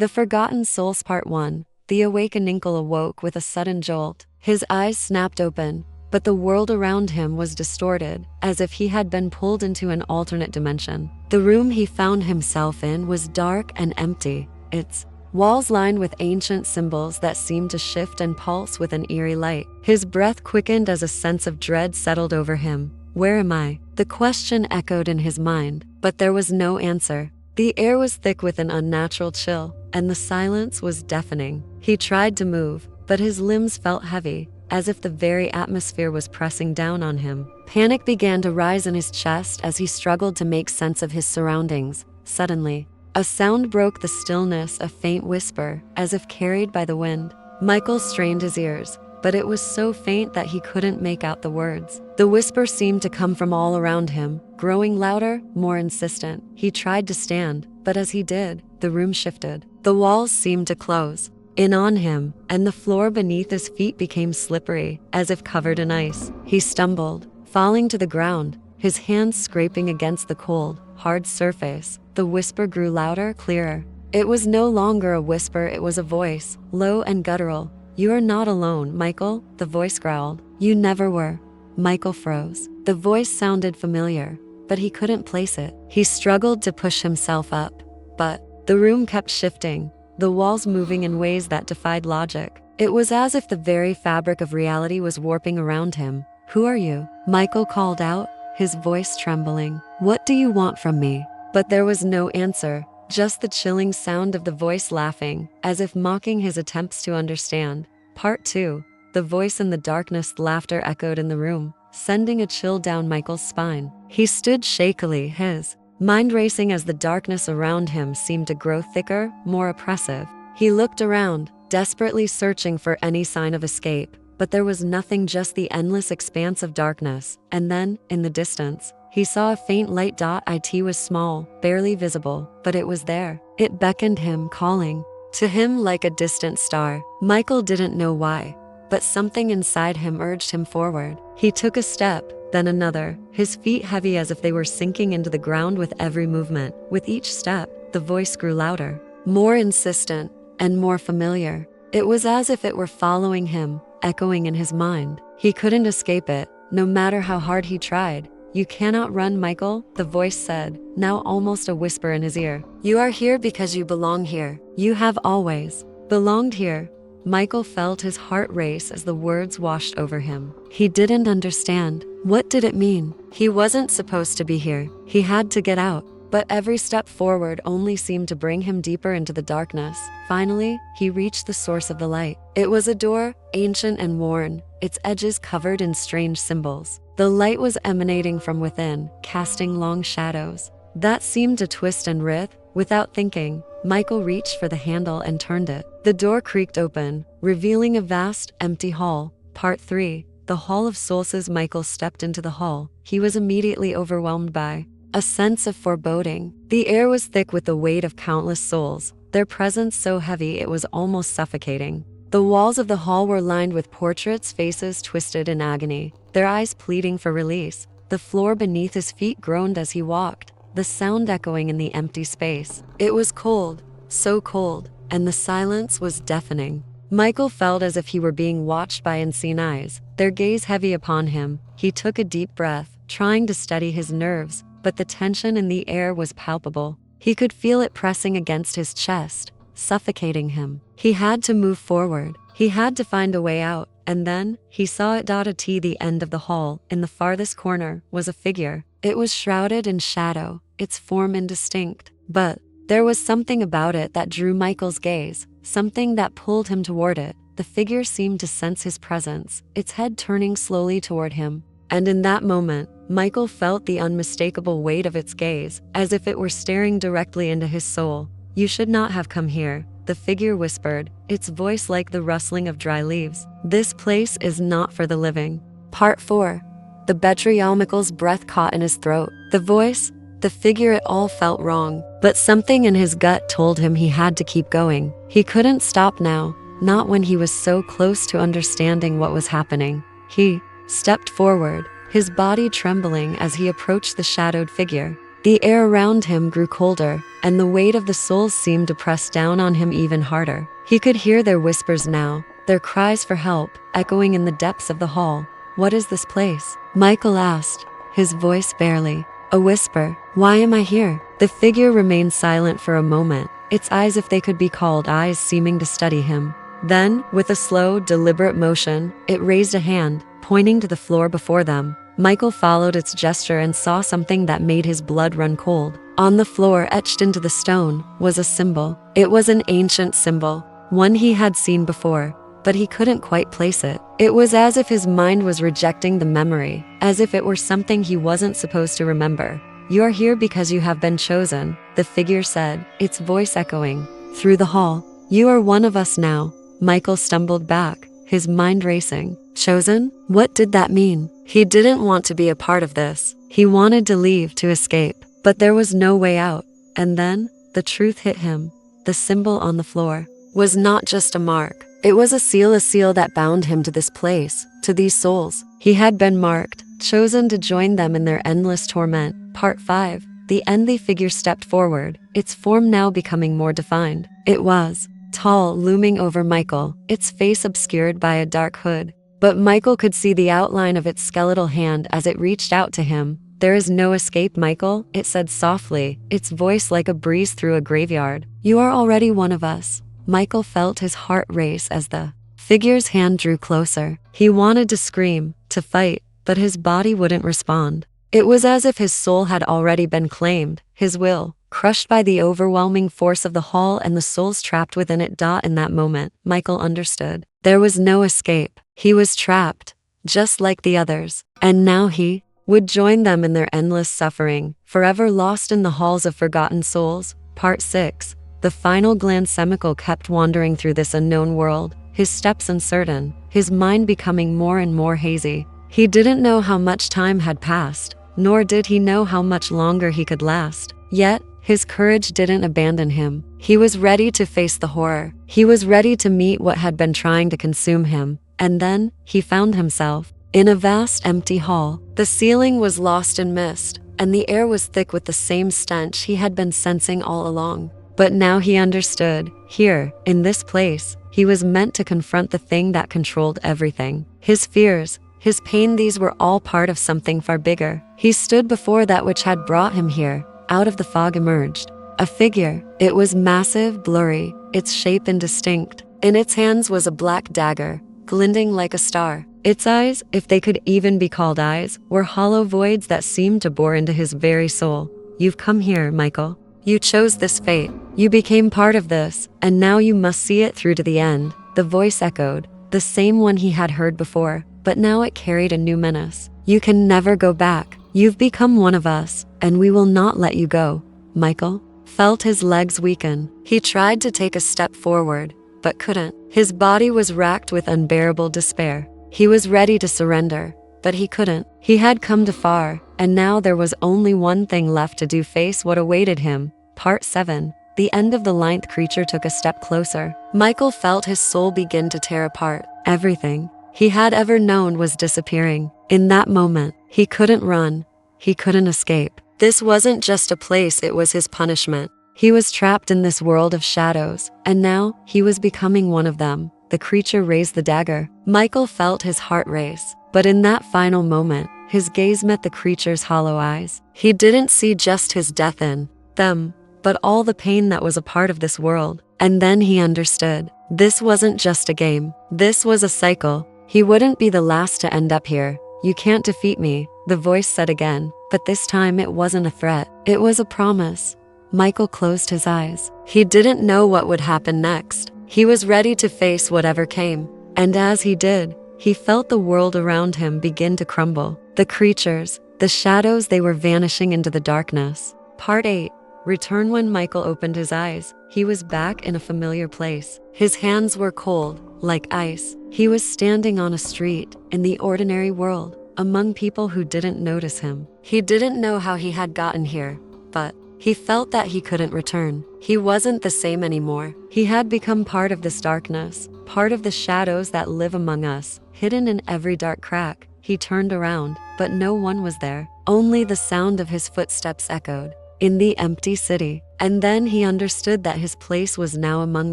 The Forgotten Souls Part 1. The awakening awoke with a sudden jolt. His eyes snapped open, but the world around him was distorted, as if he had been pulled into an alternate dimension. The room he found himself in was dark and empty, its walls lined with ancient symbols that seemed to shift and pulse with an eerie light. His breath quickened as a sense of dread settled over him. Where am I? The question echoed in his mind, but there was no answer. The air was thick with an unnatural chill, and the silence was deafening. He tried to move, but his limbs felt heavy, as if the very atmosphere was pressing down on him. Panic began to rise in his chest as he struggled to make sense of his surroundings. Suddenly, a sound broke the stillness, a faint whisper, as if carried by the wind. Michael strained his ears, but it was so faint that he couldn't make out the words. The whisper seemed to come from all around him, growing louder, more insistent. He tried to stand, but as he did, the room shifted. The walls seemed to close in on him, and the floor beneath his feet became slippery, as if covered in ice. He stumbled, falling to the ground, his hands scraping against the cold, hard surface. The whisper grew louder, clearer. It was no longer a whisper, it was a voice, low and guttural. "You are not alone, Michael," the voice growled. "You never were." Michael froze. The voice sounded familiar, but he couldn't place it. He struggled to push himself up, but the room kept shifting, the walls moving in ways that defied logic. It was as if the very fabric of reality was warping around him. "Who are you?" Michael called out, his voice trembling. "What do you want from me?" But there was no answer, just the chilling sound of the voice laughing, as if mocking his attempts to understand. Part 2. The voice in the darkness. Laughter echoed in the room, sending a chill down Michael's spine. He stood shakily, his mind racing as the darkness around him seemed to grow thicker, more oppressive. He looked around, desperately searching for any sign of escape, but there was nothing, just the endless expanse of darkness. And then, in the distance, he saw a faint light dot. It was small, barely visible, but it was there. It beckoned him, calling to him like a distant star. Michael didn't know why, but something inside him urged him forward. He took a step, then another, his feet heavy as if they were sinking into the ground with every movement. With each step, the voice grew louder, more insistent, and more familiar. It was as if it were following him, echoing in his mind. He couldn't escape it, no matter how hard he tried. "You cannot run, Michael," the voice said, now almost a whisper in his ear. "You are here because you belong here. You have always belonged here." Michael felt his heart race as the words washed over him. He didn't understand. What did it mean? He wasn't supposed to be here. He had to get out. But every step forward only seemed to bring him deeper into the darkness. Finally, he reached the source of the light. It was a door, ancient and worn, its edges covered in strange symbols. The light was emanating from within, casting long shadows that seemed to twist and writhe. Without thinking, Michael reached for the handle and turned it. The door creaked open, revealing a vast, empty hall. Part 3. The Hall of Souls. Michael stepped into the hall. He was immediately overwhelmed by a sense of foreboding. The air was thick with the weight of countless souls, their presence so heavy it was almost suffocating. The walls of the hall were lined with portraits, faces twisted in agony, their eyes pleading for release. The floor beneath his feet groaned as he walked, the sound echoing in the empty space. It was cold, so cold, and the silence was deafening. Michael felt as if he were being watched by unseen eyes, their gaze heavy upon him. He took a deep breath, trying to steady his nerves, but the tension in the air was palpable. He could feel it pressing against his chest, suffocating him. He had to move forward. He had to find a way out. And then, he saw it. At the end of the hall, in the farthest corner, was a figure. It was shrouded in shadow, its form indistinct. But there was something about it that drew Michael's gaze, something that pulled him toward it. The figure seemed to sense his presence, its head turning slowly toward him. And in that moment, Michael felt the unmistakable weight of its gaze, as if it were staring directly into his soul. "You should not have come here," the figure whispered, its voice like the rustling of dry leaves. "This place is not for the living." Part 4. The betrayal. Michael's breath caught in his throat. The voice, the figure, it all felt wrong. But something in his gut told him he had to keep going. He couldn't stop now, not when he was so close to understanding what was happening. He stepped forward, his body trembling as he approached the shadowed figure. The air around him grew colder, and the weight of the souls seemed to press down on him even harder. He could hear their whispers now, their cries for help, echoing in the depths of the hall. "What is this place?" Michael asked, his voice barely a whisper. "Why am I here?" The figure remained silent for a moment, its eyes, if they could be called eyes, seeming to study him. Then, with a slow, deliberate motion, it raised a hand, pointing to the floor before them. Michael followed its gesture and saw something that made his blood run cold. On the floor, etched into the stone, was a symbol. It was an ancient symbol, one he had seen before, but he couldn't quite place it. It was as if his mind was rejecting the memory, as if it were something he wasn't supposed to remember. "You are here because you have been chosen," the figure said, its voice echoing through the hall. "You are one of us now." Michael stumbled back, his mind racing. Chosen? What did that mean? He didn't want to be a part of this. He wanted to leave, to escape, but there was no way out. And then, the truth hit him. The symbol on the floor was not just a mark. It was a seal that bound him to this place, to these souls. He had been marked, chosen to join them in their endless torment. Part 5. The end. The figure stepped forward, its form now becoming more defined. It was tall, looming over Michael, its face obscured by a dark hood. But Michael could see the outline of its skeletal hand as it reached out to him. "There is no escape, Michael," it said softly, its voice like a breeze through a graveyard. "You are already one of us." Michael felt his heart race as the figure's hand drew closer. He wanted to scream, to fight, but his body wouldn't respond. It was as if his soul had already been claimed, his will crushed by the overwhelming force of the hall and the souls trapped within it. In that moment, Michael understood. There was no escape. He was trapped, just like the others. And now he would join them in their endless suffering, forever lost in the halls of forgotten souls. Part 6. The final glance. Michael kept wandering through this unknown world, his steps uncertain, his mind becoming more and more hazy. He didn't know how much time had passed, nor did he know how much longer he could last. Yet, his courage didn't abandon him. He was ready to face the horror. He was ready to meet what had been trying to consume him. And then, he found himself in a vast empty hall. The ceiling was lost in mist, and the air was thick with the same stench he had been sensing all along. But now he understood. Here, in this place, he was meant to confront the thing that controlled everything. His fears, his pain, these were all part of something far bigger. He stood before that which had brought him here. Out of the fog emerged a figure. It was massive, blurry, its shape indistinct. In its hands was a black dagger, glinting like a star. Its eyes, if they could even be called eyes, were hollow voids that seemed to bore into his very soul. "You've come here, Michael. You chose this fate. You became part of this, and now you must see it through to the end." The voice echoed, the same one he had heard before, but now it carried a new menace. "You can never go back. You've become one of us, and we will not let you go." Michael felt his legs weaken. He tried to take a step forward, but couldn't. His body was racked with unbearable despair. He was ready to surrender, but he couldn't. He had come too far, and now there was only one thing left to do: face what awaited him. Part 7. The end of the ninth. Creature took a step closer. Michael felt his soul begin to tear apart. Everything he had ever known was disappearing. In that moment, he couldn't run. He couldn't escape. This wasn't just a place, it was his punishment. He was trapped in this world of shadows, and now he was becoming one of them. The creature raised the dagger. Michael felt his heart race. But in that final moment, his gaze met the creature's hollow eyes. He didn't see just his death in them, but all the pain that was a part of this world. And then he understood. This wasn't just a game. This was a cycle. He wouldn't be the last to end up here. "You can't defeat me," the voice said again. But this time it wasn't a threat. It was a promise. Michael closed his eyes. He didn't know what would happen next. He was ready to face whatever came. And as he did, he felt the world around him begin to crumble. The creatures, the shadows, they were vanishing into the darkness. Part 8. Return. When Michael opened his eyes, he was back in a familiar place. His hands were cold, like ice. He was standing on a street, in the ordinary world, among people who didn't notice him. He didn't know how he had gotten here, but he felt that he couldn't return. He wasn't the same anymore. He had become part of this darkness, part of the shadows that live among us, hidden in every dark crack. He turned around, but no one was there. Only the sound of his footsteps echoed in the empty city. And then he understood that his place was now among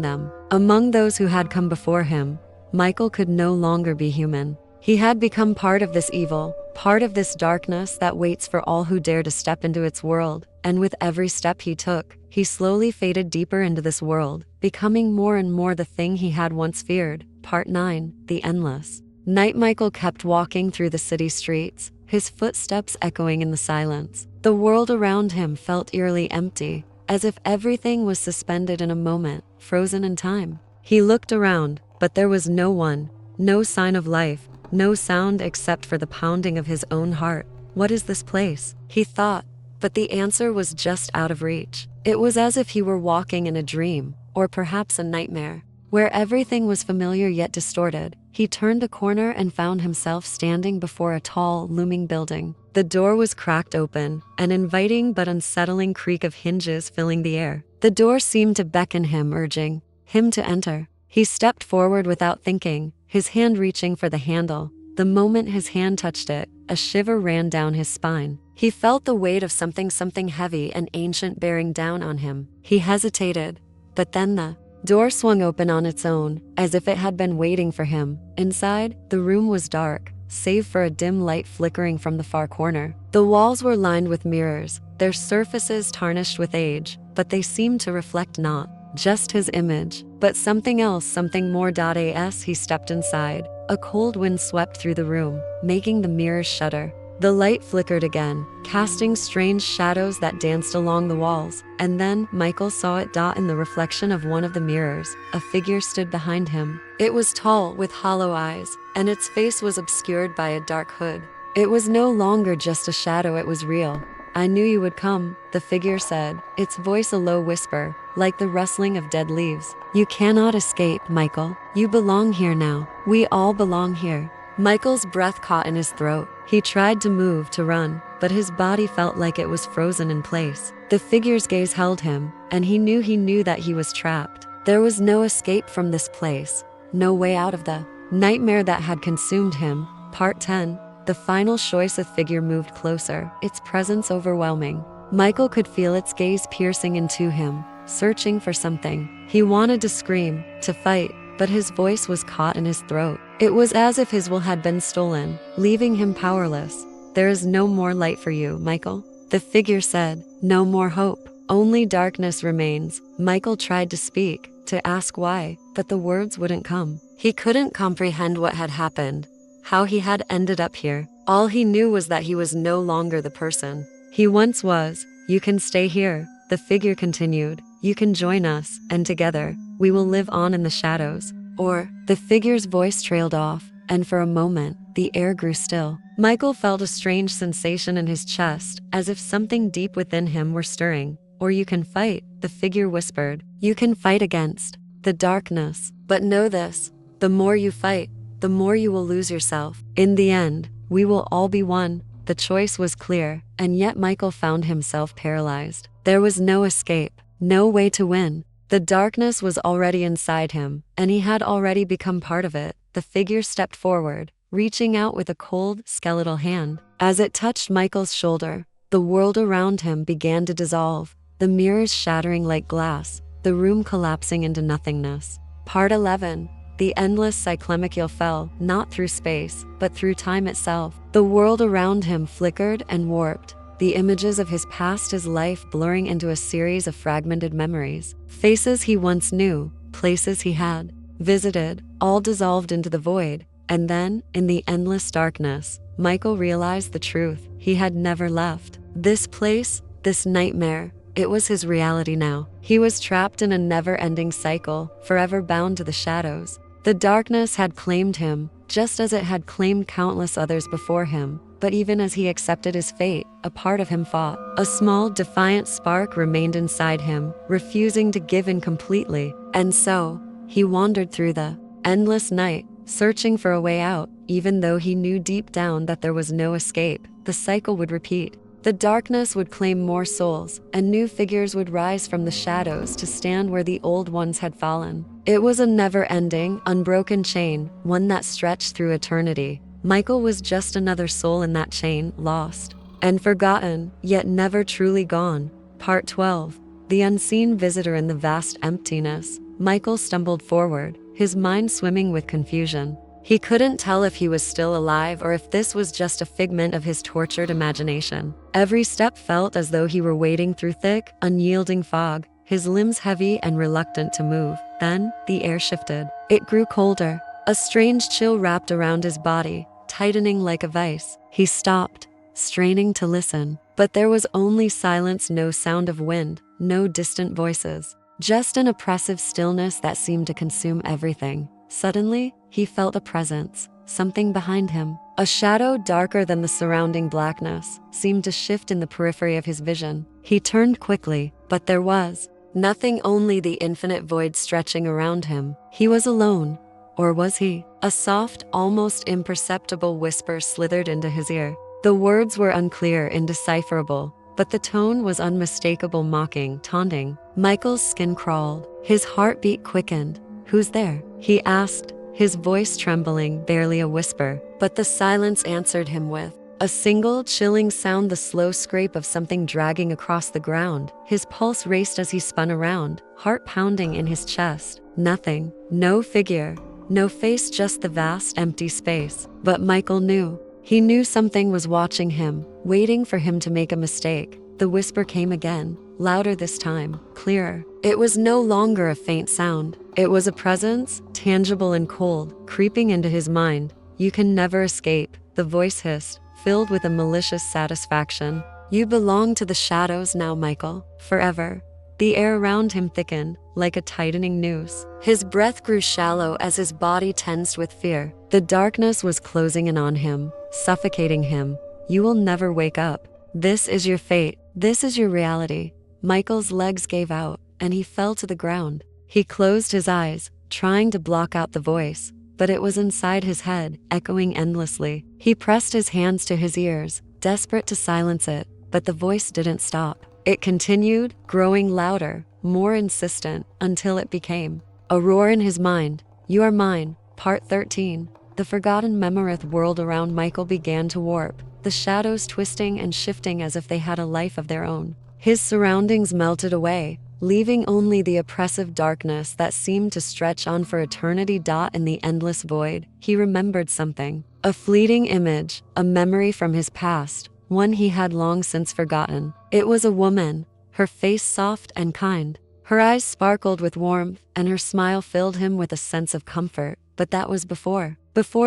them, among those who had come before him. Michael could no longer be human. He had become part of this evil, part of this darkness that waits for all who dare to step into its world. And with every step he took, he slowly faded deeper into this world, becoming more and more the thing he had once feared. Part 9. The Endless Night. Michael kept walking through the city streets, his footsteps echoing in the silence. The world around him felt eerily empty, as if everything was suspended in a moment, frozen in time. He looked around, but there was no one, no sign of life, no sound except for the pounding of his own heart. What is this place? He thought, but the answer was just out of reach. It was as if he were walking in a dream, or perhaps a nightmare, where everything was familiar yet distorted. He turned a corner and found himself standing before a tall, looming building. The door was cracked open, an inviting but unsettling creak of hinges filling the air. The door seemed to beckon him, urging him to enter. He stepped forward without thinking, his hand reaching for the handle. The moment his hand touched it, a shiver ran down his spine. He felt the weight of something heavy and ancient bearing down on him. He hesitated, but then the door swung open on its own, as if it had been waiting for him. Inside, the room was dark, save for a dim light flickering from the far corner. The walls were lined with mirrors, their surfaces tarnished with age, but they seemed to reflect not just his image, but something else, something more. As he stepped inside, a cold wind swept through the room, making the mirrors shudder. The light flickered again, casting strange shadows that danced along the walls, and then Michael saw it in the reflection of one of the mirrors. A figure stood behind him. It was tall, with hollow eyes, and its face was obscured by a dark hood. It was no longer just a shadow, it was real. I knew you would come, the figure said, its voice a low whisper, like the rustling of dead leaves. You cannot escape, Michael. You belong here now. We all belong here. Michael's breath caught in his throat. He tried to move, to run, but his body felt like it was frozen in place. The figure's gaze held him, and he knew that he was trapped. There was no escape from this place, no way out of the nightmare that had consumed him. Part 10. The final choice. The figure moved closer, its presence overwhelming. Michael could feel its gaze piercing into him, searching for something. He wanted to scream, to fight, but his voice was caught in his throat. It was as if his will had been stolen, leaving him powerless. There is no more light for you, Michael, the figure said. No more hope. Only darkness remains. Michael tried to speak, to ask why, but the words wouldn't come. He couldn't comprehend what had happened, how he had ended up here. All he knew was that he was no longer the person he once was. You can stay here, the figure continued. You can join us, and together, we will live on in the shadows. Or, the figure's voice trailed off, and for a moment, the air grew still. Michael felt a strange sensation in his chest, as if something deep within him were stirring. Or you can fight, the figure whispered. You can fight against the darkness. But know this, the more you fight, the more you will lose yourself. In the end, we will all be one. The choice was clear, and yet Michael found himself paralyzed. There was no escape, no way to win. The darkness was already inside him, and he had already become part of it. The figure stepped forward, reaching out with a cold, skeletal hand. As it touched Michael's shoulder, the world around him began to dissolve, the mirrors shattering like glass, the room collapsing into nothingness. Part 11. The endless cyclemic fell, not through space, but through time itself. The world around him flickered and warped, the images of his past, his life blurring into a series of fragmented memories. Faces he once knew, places he had visited, all dissolved into the void. And then, in the endless darkness, Michael realized the truth. He had never left this place, this nightmare. It was his reality now. He was trapped in a never-ending cycle, forever bound to the shadows. The darkness had claimed him, just as it had claimed countless others before him. But even as he accepted his fate, a part of him fought. A small, defiant spark remained inside him, refusing to give in completely. And so, he wandered through the endless night, searching for a way out. Even though he knew deep down that there was no escape, the cycle would repeat. The darkness would claim more souls, and new figures would rise from the shadows to stand where the old ones had fallen. It was a never-ending, unbroken chain, one that stretched through eternity. Michael was just another soul in that chain, lost, and forgotten, yet never truly gone. Part 12. The unseen visitor in the vast emptiness. Michael stumbled forward, his mind swimming with confusion. He couldn't tell if he was still alive or if this was just a figment of his tortured imagination. Every step felt as though he were wading through thick, unyielding fog, his limbs heavy and reluctant to move. Then, the air shifted. It grew colder. A strange chill wrapped around his body, tightening like a vice. He stopped, straining to listen. But there was only silence, no sound of wind, no distant voices. Just an oppressive stillness that seemed to consume everything. Suddenly, he felt a presence, something behind him. A shadow darker than the surrounding blackness seemed to shift in the periphery of his vision. He turned quickly, but there was nothing, only the infinite void stretching around him. He was alone. Or was he? A soft, almost imperceptible whisper slithered into his ear. The words were unclear, indecipherable, but the tone was unmistakable, mocking, taunting. Michael's skin crawled. His heartbeat quickened. "Who's there?" he asked, his voice trembling, barely a whisper. But the silence answered him with a single chilling sound, the slow scrape of something dragging across the ground. His pulse raced as he spun around, heart pounding in his chest. Nothing. No figure. No face, just the vast, empty space. But Michael knew. He knew something was watching him, waiting for him to make a mistake. The whisper came again, louder this time, clearer. It was no longer a faint sound. It was a presence, tangible and cold, creeping into his mind. "You can never escape," the voice hissed, filled with a malicious satisfaction. "You belong to the shadows now, Michael, forever." The air around him thickened, like a tightening noose. His breath grew shallow as his body tensed with fear. The darkness was closing in on him, suffocating him. "You will never wake up. This is your fate. This is your reality." Michael's legs gave out, and he fell to the ground. He closed his eyes, trying to block out the voice, but it was inside his head, echoing endlessly. He pressed his hands to his ears, desperate to silence it, but the voice didn't stop. It continued, growing louder, more insistent, until it became a roar in his mind. "You are mine." Part 13. The forgotten Memoryth world around Michael began to warp, the shadows twisting and shifting as if they had a life of their own. His surroundings melted away, leaving only the oppressive darkness that seemed to stretch on for eternity. In the endless void, he remembered something. A fleeting image, a memory from his past, one he had long since forgotten. It was a woman, her face soft and kind. Her eyes sparkled with warmth, and her smile filled him with a sense of comfort. But that was before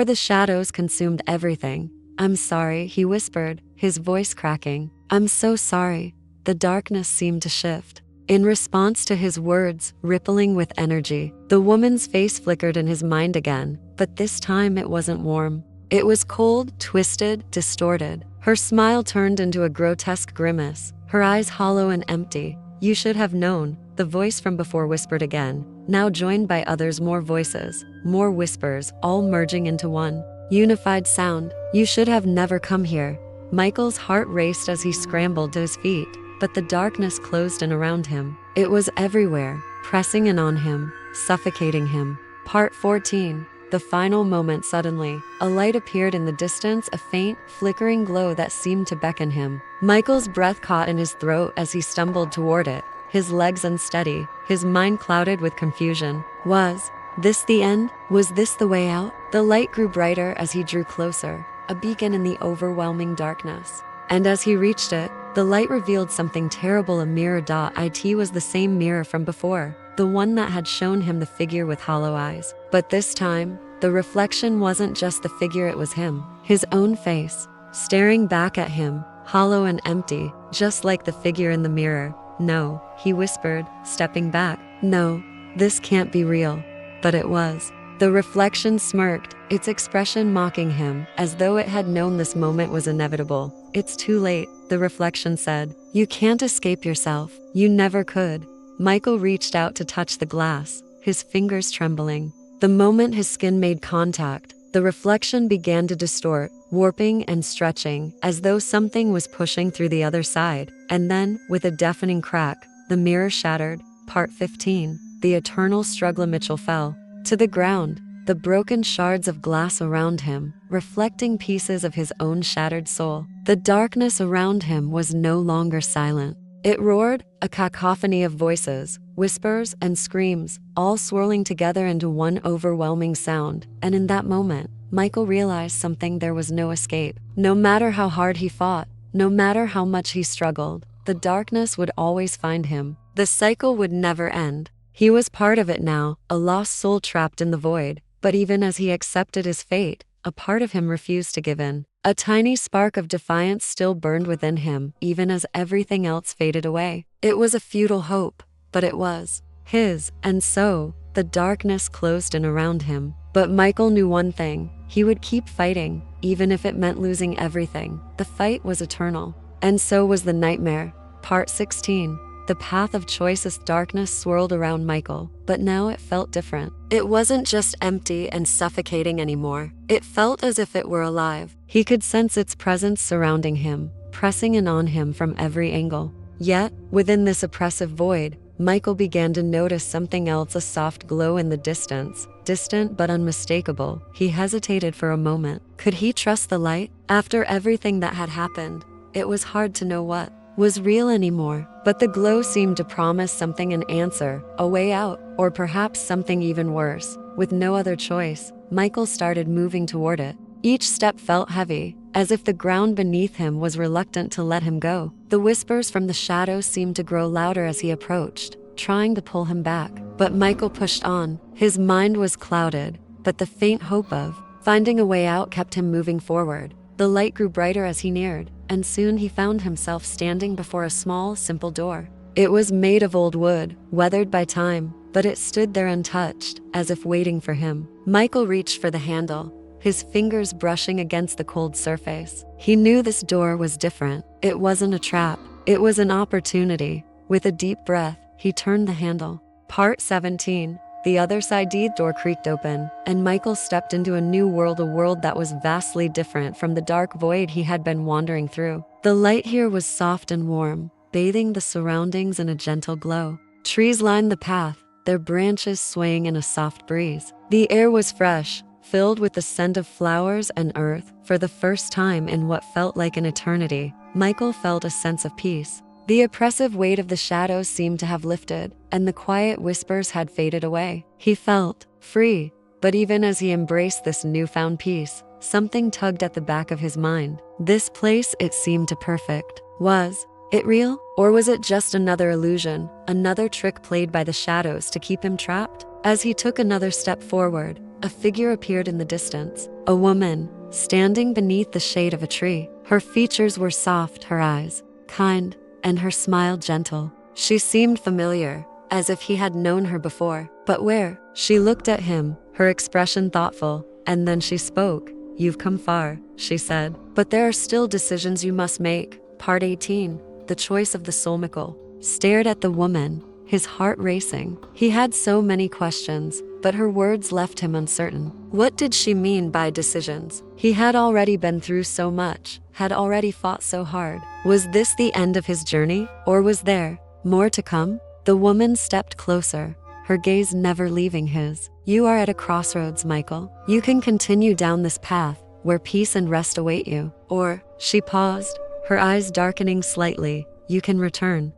the shadows consumed everything. "I'm sorry," he whispered, his voice cracking. "I'm so sorry." The darkness seemed to shift. In response to his words, rippling with energy, the woman's face flickered in his mind again, but this time it wasn't warm. It was cold, twisted, distorted. Her smile turned into a grotesque grimace, her eyes hollow and empty. "You should have known," the voice from before whispered again, now joined by others, more voices, more whispers, all merging into one unified sound. "You should have never come here." Michael's heart raced as he scrambled to his feet, but the darkness closed in around him. It was everywhere, pressing in on him, suffocating him. Part 14. The final moment. Suddenly, a light appeared in the distance, a faint, flickering glow that seemed to beckon him. Michael's breath caught in his throat as he stumbled toward it, his legs unsteady, his mind clouded with confusion. Was this the end? Was this the way out? The light grew brighter as he drew closer, a beacon in the overwhelming darkness. And as he reached it, the light revealed something terrible, a mirror. It was the same mirror from before, the one that had shown him the figure with hollow eyes. But this time, the reflection wasn't just the figure, it was him, his own face, staring back at him, hollow and empty, just like the figure in the mirror. "No," he whispered, stepping back. "No, this can't be real." But it was. The reflection smirked, its expression mocking him, as though it had known this moment was inevitable. "It's too late," the reflection said. "You can't escape yourself. You never could." Michael reached out to touch the glass, his fingers trembling. The moment his skin made contact, the reflection began to distort, warping and stretching, as though something was pushing through the other side. And then, with a deafening crack, the mirror shattered. Part 15. The eternal struggle. Mitchell fell to the ground, the broken shards of glass around him, reflecting pieces of his own shattered soul. The darkness around him was no longer silent. It roared, a cacophony of voices, whispers, and screams, all swirling together into one overwhelming sound. And in that moment, Michael realized something: there was no escape. No matter how hard he fought, no matter how much he struggled, the darkness would always find him. The cycle would never end. He was part of it now, a lost soul trapped in the void. But even as he accepted his fate, a part of him refused to give in. A tiny spark of defiance still burned within him, even as everything else faded away. It was a futile hope, but it was his, and so, the darkness closed in around him. But Michael knew one thing: he would keep fighting, even if it meant losing everything. The fight was eternal. And so was the nightmare. Part 16. The path of choicest darkness swirled around Michael, but now it felt different. It wasn't just empty and suffocating anymore. It felt as if it were alive. He could sense its presence surrounding him, pressing in on him from every angle. Yet, within this oppressive void, Michael began to notice something else: a soft glow in the distance. Distant but unmistakable. He hesitated for a moment. Could he trust the light? After everything that had happened, it was hard to know what was real anymore. But the glow seemed to promise something: an answer, a way out, or perhaps something even worse. With no other choice, Michael started moving toward it. Each step felt heavy, as if the ground beneath him was reluctant to let him go. The whispers from the shadows seemed to grow louder as he approached, trying to pull him back. But Michael pushed on. His mind was clouded, but the faint hope of finding a way out kept him moving forward. The light grew brighter as he neared, and soon he found himself standing before a small, simple door. It was made of old wood, weathered by time, but it stood there untouched, as if waiting for him. Michael reached for the handle, his fingers brushing against the cold surface. He knew this door was different. It wasn't a trap. It was an opportunity. With a deep breath, he turned the handle. Part 17. The other side door creaked open, and Michael stepped into a new world, a world that was vastly different from the dark void he had been wandering through. The light here was soft and warm, bathing the surroundings in a gentle glow. Trees lined the path, their branches swaying in a soft breeze. The air was fresh, filled with the scent of flowers and earth. For the first time in what felt like an eternity, Michael felt a sense of peace. The oppressive weight of the shadows seemed to have lifted, and the quiet whispers had faded away. He felt free, but even as he embraced this newfound peace, something tugged at the back of his mind. This place, it seemed to perfect. Was it real? Or was it just another illusion, another trick played by the shadows to keep him trapped? As he took another step forward, a figure appeared in the distance. A woman, standing beneath the shade of a tree. Her features were soft, her eyes kind, and her smile gentle. She seemed familiar, as if he had known her before. But where? She looked at him, her expression thoughtful, and then she spoke. "You've come far," she said. "But there are still decisions you must make." Part 18. The choice of the soul. Michael stared at the woman, his heart racing. He had so many questions, but her words left him uncertain. What did she mean by decisions? He had already been through so much, had already fought so hard. Was this the end of his journey, or was there more to come? The woman stepped closer, her gaze never leaving his. "You are at a crossroads, Michael. You can continue down this path, where peace and rest await you. Or," she paused, her eyes darkening slightly, "you can return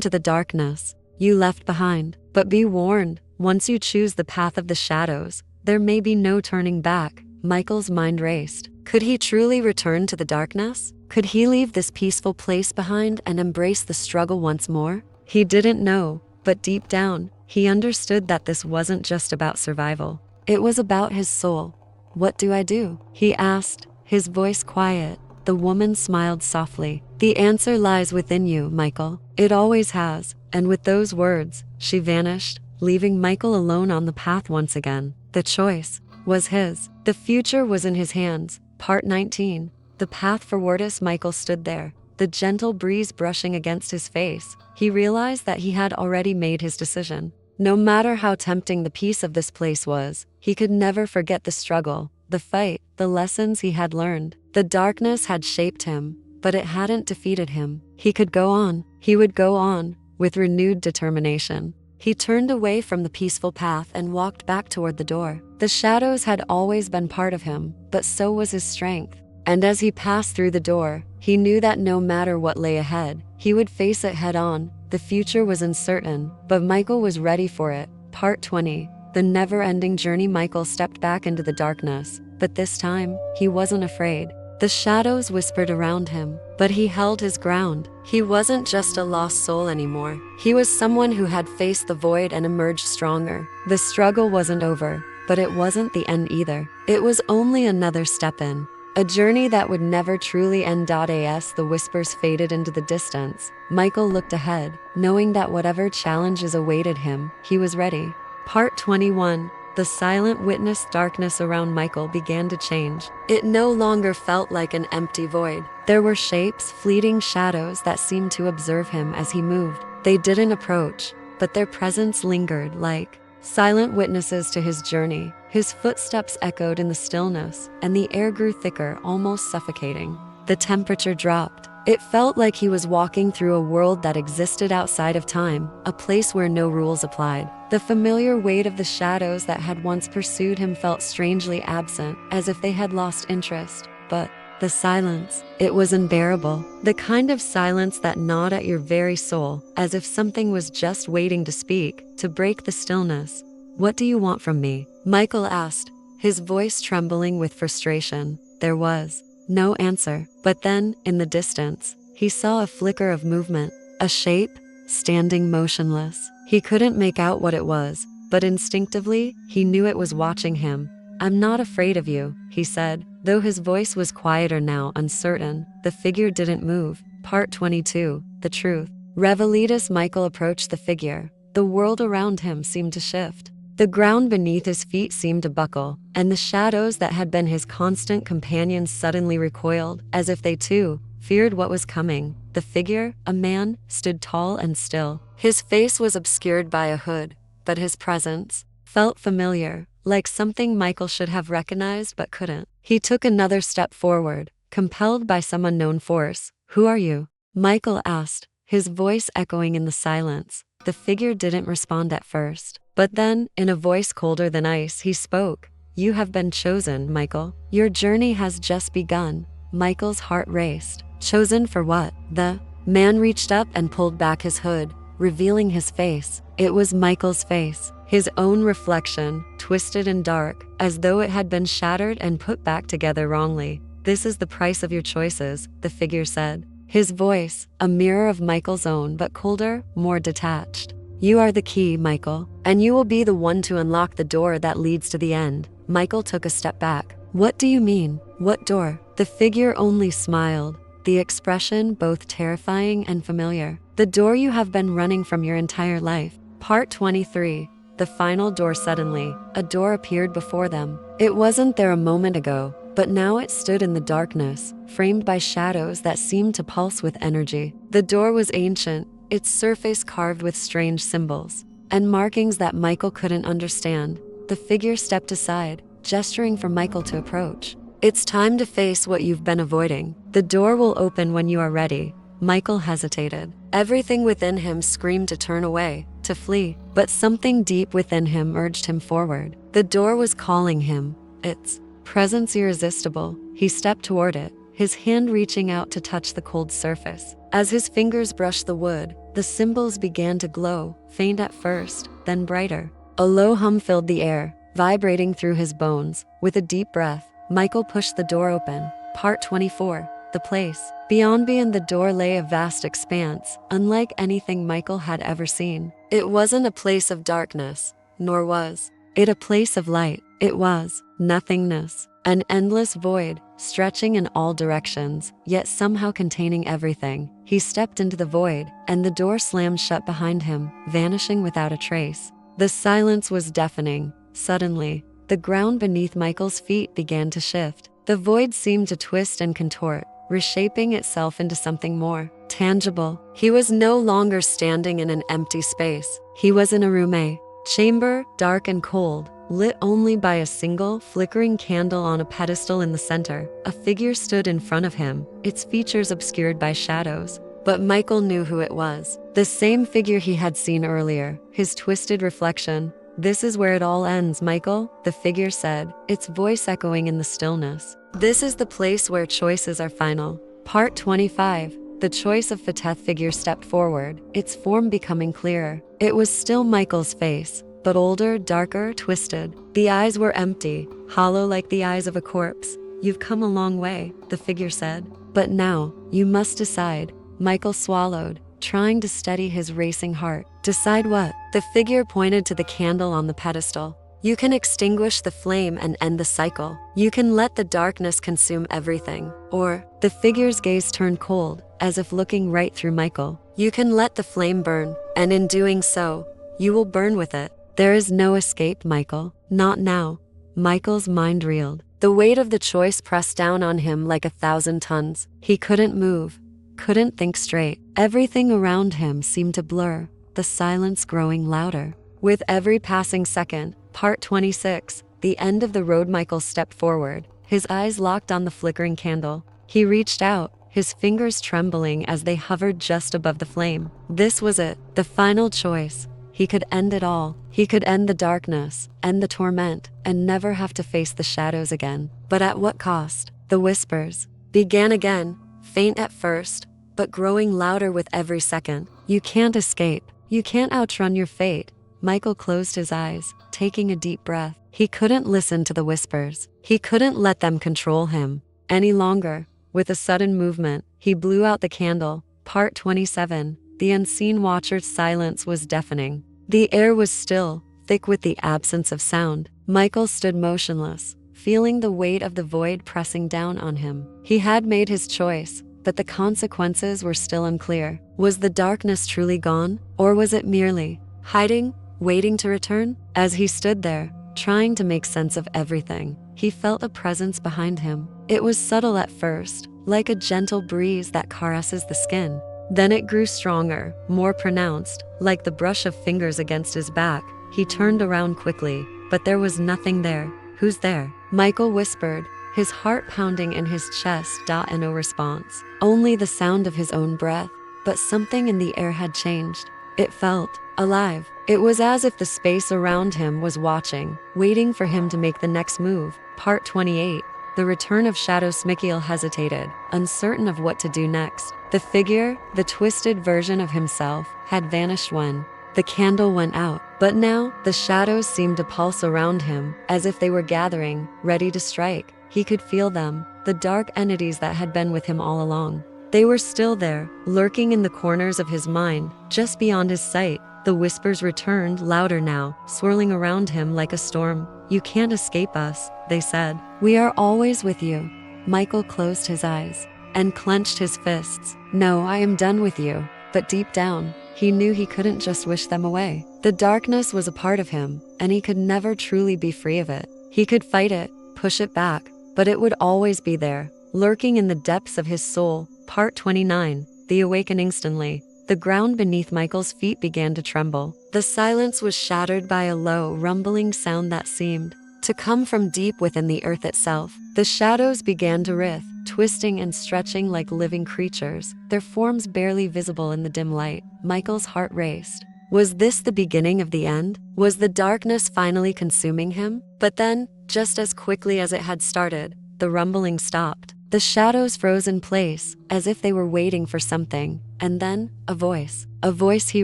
to the darkness you left behind. But be warned, once you choose the path of the shadows, there may be no turning back." Michael's mind raced. Could he truly return to the darkness? Could he leave this peaceful place behind and embrace the struggle once more? He didn't know, but deep down, he understood that this wasn't just about survival. It was about his soul. "What do I do?" he asked, his voice quiet. The woman smiled softly. "The answer lies within you, Michael. It always has." And with those words, she vanished, leaving Michael alone on the path once again. The choice was his. The future was in his hands. Part 19. The path forward. As Michael stood there, the gentle breeze brushing against his face, he realized that he had already made his decision. No matter how tempting the peace of this place was, he could never forget the struggle, the fight, the lessons he had learned. The darkness had shaped him, but it hadn't defeated him. He could go on. He would go on, with renewed determination. He turned away from the peaceful path and walked back toward the door. The shadows had always been part of him, but so was his strength. And as he passed through the door, he knew that no matter what lay ahead, he would face it head on. The future was uncertain, but Michael was ready for it. Part 20. The never-ending journey. Michael stepped back into the darkness, but this time, he wasn't afraid. The shadows whispered around him, but he held his ground. He wasn't just a lost soul anymore. He was someone who had faced the void and emerged stronger. The struggle wasn't over, but it wasn't the end either. It was only another step in a journey that would never truly end. As the whispers faded into the distance, Michael looked ahead, knowing that whatever challenges awaited him, he was ready. Part 21. The silent witness. Darkness around Michael began to change. It no longer felt like an empty void. There were shapes, fleeting shadows that seemed to observe him as he moved. They didn't approach, but their presence lingered like silent witnesses to his journey. His footsteps echoed in the stillness, and the air grew thicker, almost suffocating. The temperature dropped. It felt like he was walking through a world that existed outside of time, a place where no rules applied. The familiar weight of the shadows that had once pursued him felt strangely absent, as if they had lost interest. But the silence, it was unbearable. The kind of silence that gnawed at your very soul, as if something was just waiting to speak, to break the stillness. "What do you want from me?" Michael asked, his voice trembling with frustration. There was no answer. But then, in the distance, he saw a flicker of movement, a shape, standing motionless. He couldn't make out what it was, but instinctively, he knew it was watching him. "I'm not afraid of you," he said, though his voice was quieter now, uncertain. The figure didn't move. Part 22. The truth. Revealed. As Michael approached the figure, the world around him seemed to shift. The ground beneath his feet seemed to buckle, and the shadows that had been his constant companions suddenly recoiled, as if they too feared what was coming. The figure, a man, stood tall and still. His face was obscured by a hood, but his presence felt familiar, like something Michael should have recognized but couldn't. He took another step forward, compelled by some unknown force. "Who are you?" Michael asked, his voice echoing in the silence. The figure didn't respond at first, but then, in a voice colder than ice, he spoke. "You have been chosen, Michael. Your journey has just begun." Michael's heart raced. Chosen for what? The man reached up and pulled back his hood, revealing his face. It was Michael's face, his own reflection, twisted and dark, as though it had been shattered and put back together wrongly. "This is the price of your choices," the figure said. His voice, a mirror of Michael's own, but colder, more detached. "You are the key, Michael, and you will be the one to unlock the door that leads to the end." Michael took a step back. "What do you mean? What door?" The figure only smiled, the expression both terrifying and familiar. "The door you have been running from your entire life." Part 23. The final door. Suddenly, a door appeared before them. It wasn't there a moment ago, but now it stood in the darkness, framed by shadows that seemed to pulse with energy. The door was ancient, its surface carved with strange symbols and markings that Michael couldn't understand. The figure stepped aside, gesturing for Michael to approach. "It's time to face what you've been avoiding. The door will open when you are ready." Michael hesitated. Everything within him screamed to turn away, to flee, but something deep within him urged him forward. The door was calling him, its presence irresistible. He stepped toward it, his hand reaching out to touch the cold surface. As his fingers brushed the wood, the symbols began to glow, faint at first, then brighter. A low hum filled the air, vibrating through his bones. With a deep breath, Michael pushed the door open. Part 24. The place. Beyond the door lay a vast expanse, unlike anything Michael had ever seen. It wasn't a place of darkness, nor was it a place of light. It was nothingness, an endless void, stretching in all directions, yet somehow containing everything. He stepped into the void, and the door slammed shut behind him, vanishing without a trace. The silence was deafening. Suddenly, the ground beneath Michael's feet began to shift. The void seemed to twist and contort, reshaping itself into something more tangible. He was no longer standing in an empty space. He was in a room, a chamber, dark and cold, lit only by a single, flickering candle on a pedestal in the center. A figure stood in front of him, its features obscured by shadows. But Michael knew who it was. The same figure he had seen earlier, his twisted reflection. "This is where it all ends, Michael," the figure said, its voice echoing in the stillness. "This is the place where choices are final." Part 25. The choice of Fateth figure stepped forward, its form becoming clearer. It was still Michael's face, but older, darker, twisted. The eyes were empty, hollow like the eyes of a corpse. "You've come a long way," the figure said. "But now, you must decide." Michael swallowed, trying to steady his racing heart. "Decide what?" The figure pointed to the candle on the pedestal. "You can extinguish the flame and end the cycle. You can let the darkness consume everything. Or," the figure's gaze turned cold, as if looking right through Michael, "you can let the flame burn, and in doing so, you will burn with it." "There is no escape, Michael. Not now." Michael's mind reeled. The weight of the choice pressed down on him like 1,000 tons. He couldn't move, couldn't think straight. Everything around him seemed to blur, the silence growing louder. With every passing second, Part 26, the end of the road. Michael stepped forward, his eyes locked on the flickering candle. He reached out, his fingers trembling as they hovered just above the flame. This was it, the final choice. He could end it all. He could end the darkness, end the torment, and never have to face the shadows again. But at what cost? The whispers began again, faint at first, but growing louder with every second. "You can't escape. You can't outrun your fate." Michael closed his eyes, taking a deep breath. He couldn't listen to the whispers. He couldn't let them control him any longer. With a sudden movement, he blew out the candle. Part 27. The unseen watcher's silence was deafening. The air was still, thick with the absence of sound. Michael stood motionless, feeling the weight of the void pressing down on him. He had made his choice, but the consequences were still unclear. Was the darkness truly gone, or was it merely hiding, waiting to return? As he stood there, trying to make sense of everything, he felt a presence behind him. It was subtle at first, like a gentle breeze that caresses the skin. Then it grew stronger, more pronounced, like the brush of fingers against his back. He turned around quickly, but there was nothing there. "Who's there?" Michael whispered, his heart pounding in his chest. And no response. Only the sound of his own breath. But something in the air had changed. It felt alive. It was as if the space around him was watching, waiting for him to make the next move. Part 28. The return of Shadow. Michael hesitated, uncertain of what to do next. The figure, the twisted version of himself, had vanished when the candle went out. But now, the shadows seemed to pulse around him, as if they were gathering, ready to strike. He could feel them, the dark entities that had been with him all along. They were still there, lurking in the corners of his mind, just beyond his sight. The whispers returned, louder now, swirling around him like a storm. "You can't escape us," they said. "We are always with you." Michael closed his eyes and clenched his fists. "No, I am done with you." But deep down, he knew he couldn't just wish them away. The darkness was a part of him, and he could never truly be free of it. He could fight it, push it back, but it would always be there, lurking in the depths of his soul. Part 29. The awakening. Instantly, the ground beneath Michael's feet began to tremble. The silence was shattered by a low, rumbling sound that seemed to come from deep within the earth itself. The shadows began to writhe, twisting and stretching like living creatures, their forms barely visible in the dim light. Michael's heart raced. Was this the beginning of the end? Was the darkness finally consuming him? But then, just as quickly as it had started, the rumbling stopped. The shadows froze in place, as if they were waiting for something. And then, a voice he